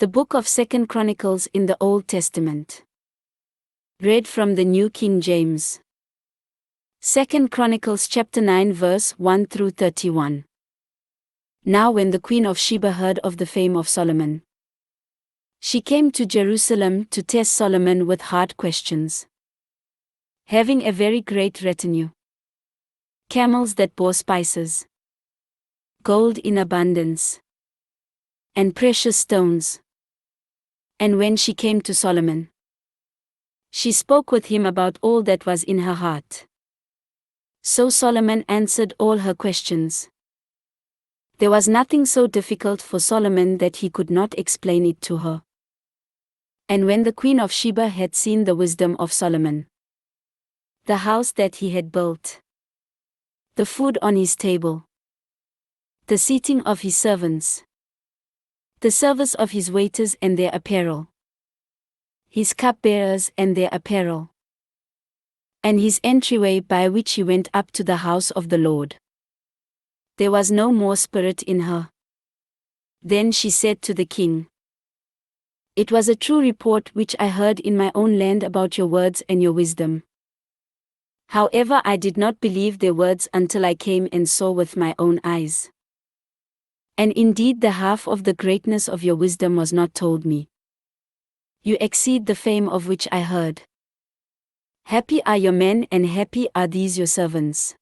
The book of 2 Chronicles in the Old Testament. Read from the New King James. 2 Chronicles chapter 9 verse 1 through 31. Now when the Queen of Sheba heard of the fame of Solomon, she came to Jerusalem to test Solomon with hard questions. Having a very great retinue, camels that bore spices, gold in abundance, and precious stones. And when she came to Solomon, she spoke with him about all that was in her heart. So Solomon answered all her questions. There was nothing so difficult for Solomon that he could not explain it to her. And when the Queen of Sheba had seen the wisdom of Solomon, the house that he had built, the food on his table, the seating of his servants, the service of his waiters and their apparel, his cupbearers and their apparel, and his entryway by which he went up to the house of the Lord, there was no more spirit in her. Then she said to the king, "It was a true report which I heard in my own land about your words and your wisdom. However, I did not believe their words until I came and saw with my own eyes. And indeed the half of the greatness of your wisdom was not told me. You exceed the fame of which I heard. Happy are your men and happy are these your servants,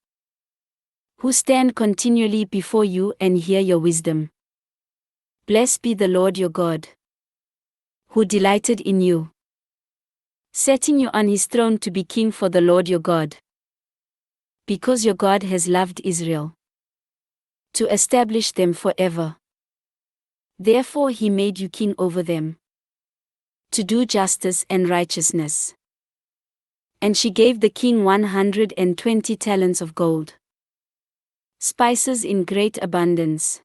who stand continually before you and hear your wisdom. Blessed be the Lord your God, who delighted in you, setting you on his throne to be king for the Lord your God. Because your God has loved Israel, to establish them forever. Therefore he made you king over them, to do justice and righteousness." And she gave the king 120 talents of gold, spices in great abundance,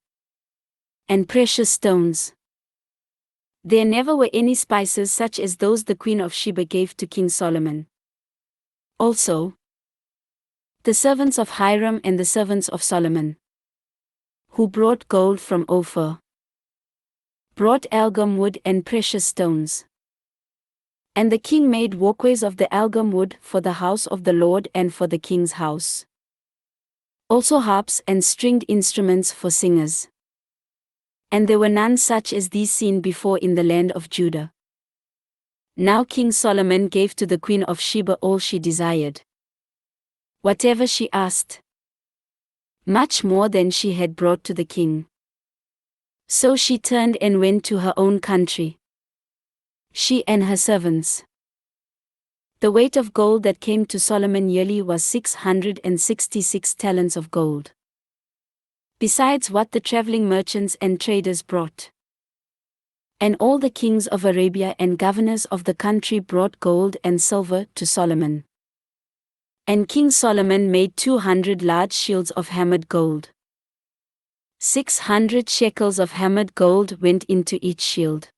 and precious stones. There never were any spices such as those the Queen of Sheba gave to King Solomon. Also, the servants of Hiram and the servants of Solomon, who brought gold from Ophir, brought algum wood and precious stones. And the king made walkways of the algum wood for the house of the Lord and for the king's house. Also harps and stringed instruments for singers. And there were none such as these seen before in the land of Judah. Now King Solomon gave to the Queen of Sheba all she desired, whatever she asked, much more than she had brought to the king. So she turned and went to her own country, she and her servants. The weight of gold that came to Solomon yearly was 666 talents of gold, besides what the traveling merchants and traders brought. And all the kings of Arabia and governors of the country brought gold and silver to Solomon. And King Solomon made 200 large shields of hammered gold. 600 shekels of hammered gold went into each shield.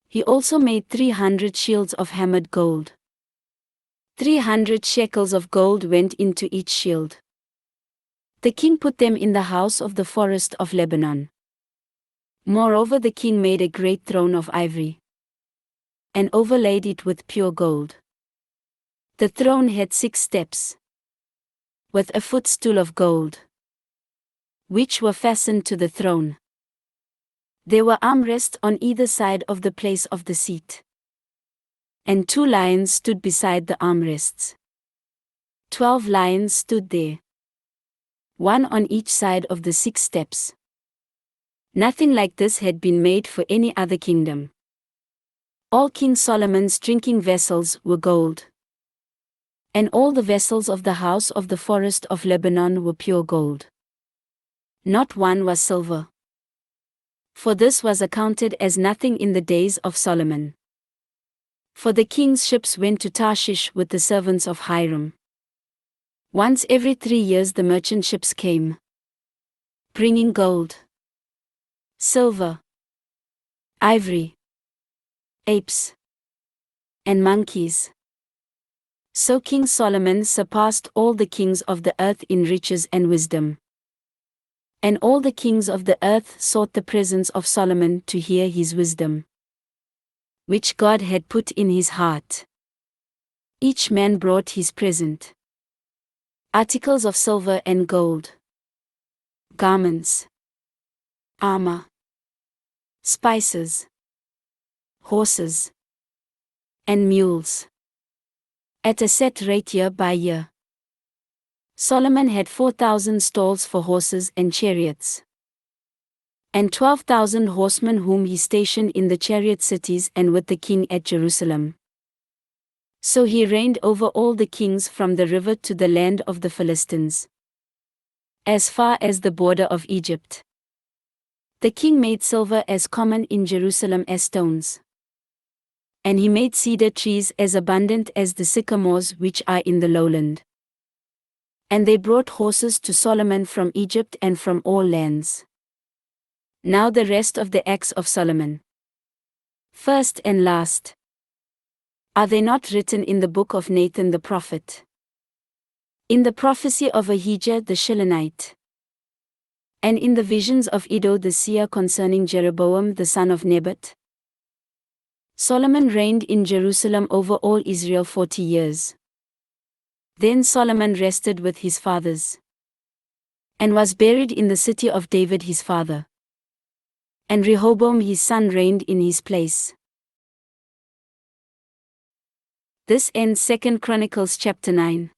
He also made 300 shields of hammered gold. 300 shekels of gold went into each shield. The king put them in the house of the forest of Lebanon. Moreover, the king made a great throne of ivory, and overlaid it with pure gold. The throne had 6 steps, with a footstool of gold, which were fastened to the throne. There were armrests on either side of the place of the seat, and 2 lions stood beside the armrests. 12 lions stood there, one on each side of the 6 steps. Nothing like this had been made for any other kingdom. All King Solomon's drinking vessels were gold, and all the vessels of the house of the forest of Lebanon were pure gold. Not one was silver, for this was accounted as nothing in the days of Solomon. For the king's ships went to Tarshish with the servants of Hiram. Once every 3 years the merchant ships came, bringing gold, silver, ivory, apes, and monkeys. So King Solomon surpassed all the kings of the earth in riches and wisdom. And all the kings of the earth sought the presence of Solomon to hear his wisdom, which God had put in his heart. Each man brought his present: articles of silver and gold, garments, armor, spices, horses, and mules, at a set rate year by year. Solomon had 4,000 stalls for horses and chariots, and 12,000 horsemen whom he stationed in the chariot cities and with the king at Jerusalem. So he reigned over all the kings from the river to the land of the Philistines, as far as the border of Egypt. The king made silver as common in Jerusalem as stones, and he made cedar trees as abundant as the sycamores which are in the lowland. And they brought horses to Solomon from Egypt and from all lands. Now the rest of the acts of Solomon, first and last, are they not written in the book of Nathan the prophet, in the prophecy of Ahijah the Shilonite, and in the visions of Iddo the seer concerning Jeroboam the son of Nebat? Solomon reigned in Jerusalem over all Israel 40 years. Then Solomon rested with his fathers, and was buried in the city of David his father. And Rehoboam his son reigned in his place. This ends 2 Chronicles chapter 9.